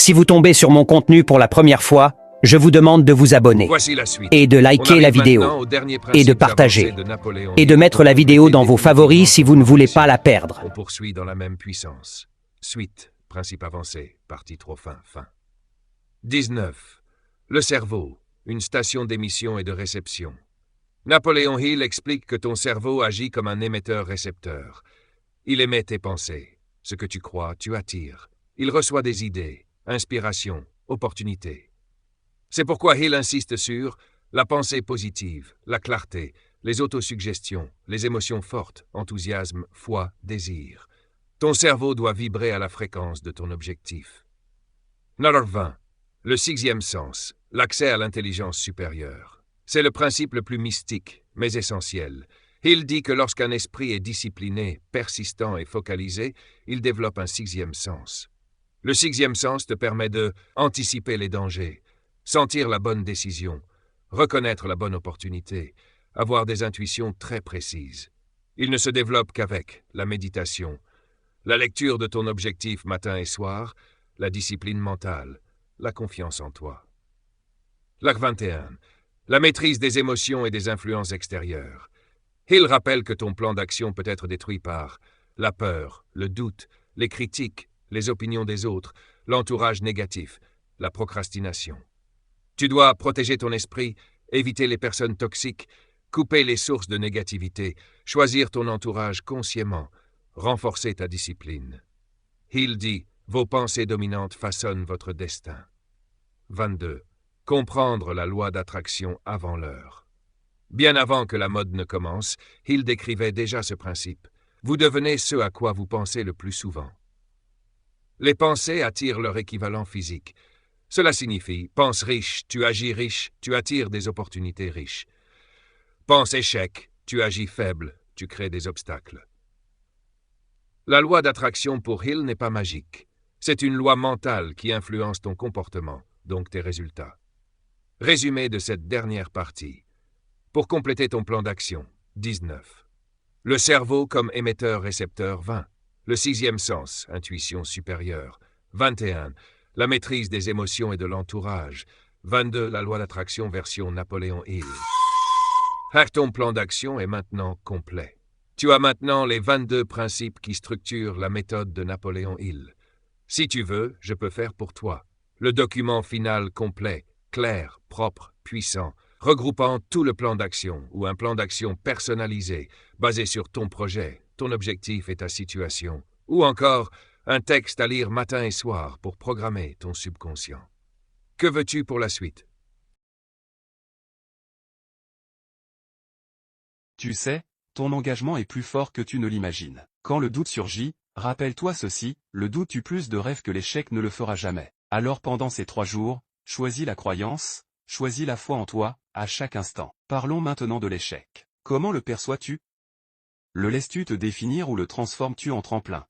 Si vous tombez sur mon contenu pour la première fois, je vous demande de vous abonner Voici la suite. et de On liker arrive la vidéo maintenant au dernier et principe de partager avancé de Napoléon et de Hill mettre pour la vidéo compléter dans vos définitivement favoris si ton vous ne voulez progression. pas la perdre. On poursuit dans la même puissance. Suite, principe avancé, partie trop fin. 19. Le cerveau, une station d'émission et de réception. Napoléon Hill explique que ton cerveau agit comme un émetteur-récepteur. Il émet tes pensées. Ce que tu crois, tu attires. Il reçoit des idées, inspirations, opportunités. C'est pourquoi Hill insiste sur la pensée positive, la clarté, les autosuggestions, les émotions fortes, enthousiasme, foi, désir. Ton cerveau doit vibrer à la fréquence de ton objectif. 20. Le sixième sens, l'accès à l'intelligence supérieure. C'est le principe le plus mystique, mais essentiel. Hill dit que lorsqu'un esprit est discipliné, persistant et focalisé, il développe un sixième sens. Le sixième sens te permet de anticiper les dangers, sentir la bonne décision, reconnaître la bonne opportunité, avoir des intuitions très précises. Il ne se développe qu'avec la méditation, la lecture de ton objectif matin et soir, la discipline mentale, la confiance en toi. L'acte 21. La maîtrise des émotions et des influences extérieures. Hill rappelle que ton plan d'action peut être détruit par la peur, le doute, les critiques, les opinions des autres, l'entourage négatif, la procrastination. Tu dois protéger ton esprit, éviter les personnes toxiques, couper les sources de négativité, choisir ton entourage consciemment, renforcer ta discipline. Hill dit, vos pensées dominantes façonnent votre destin. 22. Comprendre la loi d'attraction avant l'heure. Bien avant que la mode ne commence, Hill décrivait déjà ce principe. Vous devenez ce à quoi vous pensez le plus souvent. Les pensées attirent leur équivalent physique. Cela signifie, pense riche, tu agis riche, tu attires des opportunités riches. Pense échec, tu agis faible, tu crées des obstacles. La loi d'attraction pour Hill n'est pas magique. C'est une loi mentale qui influence ton comportement, donc tes résultats. Résumé de cette dernière partie. Pour compléter ton plan d'action, 19. Le cerveau comme émetteur-récepteur, 20. Le sixième sens, intuition supérieure, 21. La maîtrise des émotions et de l'entourage, 22. La loi d'attraction version Napoléon Hill. Ton plan d'action est maintenant complet. Tu as maintenant les 22 principes qui structurent la méthode de Napoléon Hill. Si tu veux, je peux faire pour toi. Le document final complet, clair, propre, puissant, regroupant tout le plan d'action ou un plan d'action personnalisé, basé sur ton projet, ton objectif et ta situation. Ou encore, un texte à lire matin et soir pour programmer ton subconscient. Que veux-tu pour la suite? Tu sais, ton engagement est plus fort que tu ne l'imagines. Quand le doute surgit, rappelle-toi ceci, le doute tue plus de rêves que l'échec ne le fera jamais. Alors pendant ces 3 jours, choisis la croyance, choisis la foi en toi, à chaque instant. Parlons maintenant de l'échec. Comment le perçois-tu? Le laisses-tu te définir ou le transformes-tu en tremplin?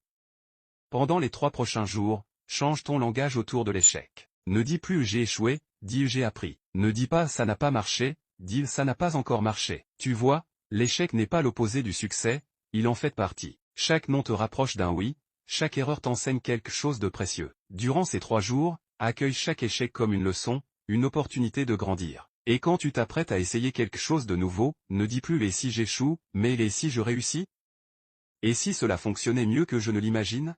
Pendant les 3 prochains jours, change ton langage autour de l'échec. Ne dis plus j'ai échoué, dis j'ai appris. Ne dis pas ça n'a pas marché, dis ça n'a pas encore marché. Tu vois, l'échec n'est pas l'opposé du succès, il en fait partie. Chaque non te rapproche d'un oui, chaque erreur t'enseigne quelque chose de précieux. Durant ces 3 jours, accueille chaque échec comme une leçon, une opportunité de grandir. Et quand tu t'apprêtes à essayer quelque chose de nouveau, ne dis plus les si j'échoue, mais les si je réussis. Et si cela fonctionnait mieux que je ne l'imagine?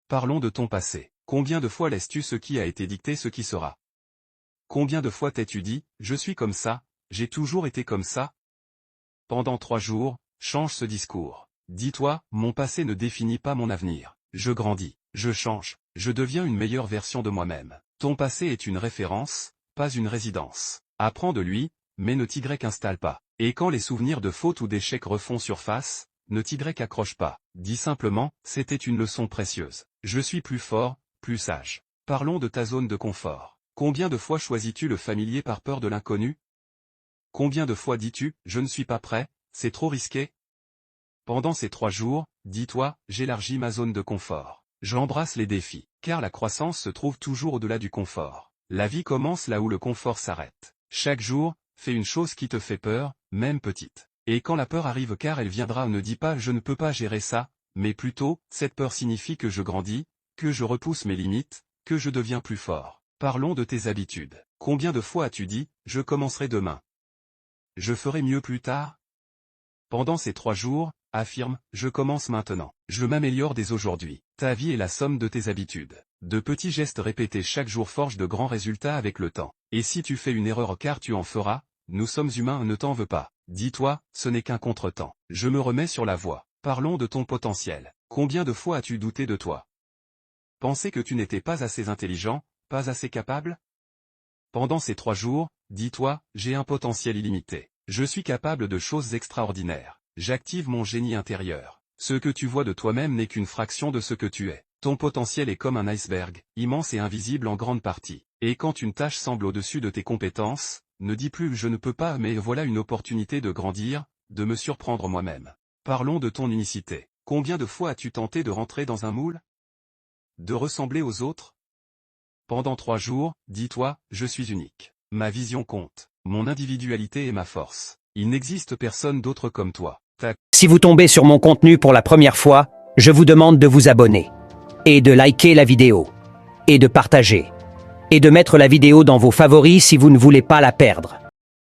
Parlons de ton passé. Combien de fois laisses-tu ce qui a été dicté ce qui sera? Combien de fois t'es-tu dit, je suis comme ça, j'ai toujours été comme ça? Pendant 3 jours, change ce discours. Dis-toi, mon passé ne définit pas mon avenir. Je grandis, je change, je deviens une meilleure version de moi-même. Ton passé est une référence, pas une résidence. Apprends de lui, mais ne t'y installe pas. Et quand les souvenirs de fautes ou d'échecs refont surface, ne t'y accroche pas. Dis simplement, c'était une leçon précieuse. Je suis plus fort, plus sage. Parlons de ta zone de confort. Combien de fois choisis-tu le familier par peur de l'inconnu? Combien de fois dis-tu, je ne suis pas prêt, c'est trop risqué? Pendant ces 3 jours, dis-toi, j'élargis ma zone de confort. J'embrasse les défis, car la croissance se trouve toujours au-delà du confort. La vie commence là où le confort s'arrête. Chaque jour, fais une chose qui te fait peur, même petite. Et quand la peur arrive car elle viendra, ne dis pas je ne peux pas gérer ça, mais plutôt, cette peur signifie que je grandis, que je repousse mes limites, que je deviens plus fort. Parlons de tes habitudes. Combien de fois as-tu dit, je commencerai demain? Je ferai mieux plus tard? Pendant ces 3 jours, affirme, je commence maintenant. Je m'améliore dès aujourd'hui. Ta vie est la somme de tes habitudes. De petits gestes répétés chaque jour forgent de grands résultats avec le temps. Et si tu fais une erreur car tu en feras, nous sommes humains, ne t'en veux pas. Dis-toi, ce n'est qu'un contretemps. Je me remets sur la voie. Parlons de ton potentiel. Combien de fois as-tu douté de toi? Pensé que tu n'étais pas assez intelligent, pas assez capable? Pendant ces 3 jours, dis-toi, j'ai un potentiel illimité. Je suis capable de choses extraordinaires. J'active mon génie intérieur. Ce que tu vois de toi-même n'est qu'une fraction de ce que tu es. Ton potentiel est comme un iceberg, immense et invisible en grande partie. Et quand une tâche semble au-dessus de tes compétences, ne dis plus je ne peux pas mais voilà une opportunité de grandir, de me surprendre moi-même. Parlons de ton unicité. Combien de fois as-tu tenté de rentrer dans un moule? De ressembler aux autres? Pendant 3 jours, dis-toi, je suis unique. Ma vision compte. Mon individualité est ma force. Il n'existe personne d'autre comme toi. Si vous tombez sur mon contenu pour la première fois, je vous demande de vous abonner. Et de liker la vidéo. Et de partager. Et de mettre la vidéo dans vos favoris si vous ne voulez pas la perdre.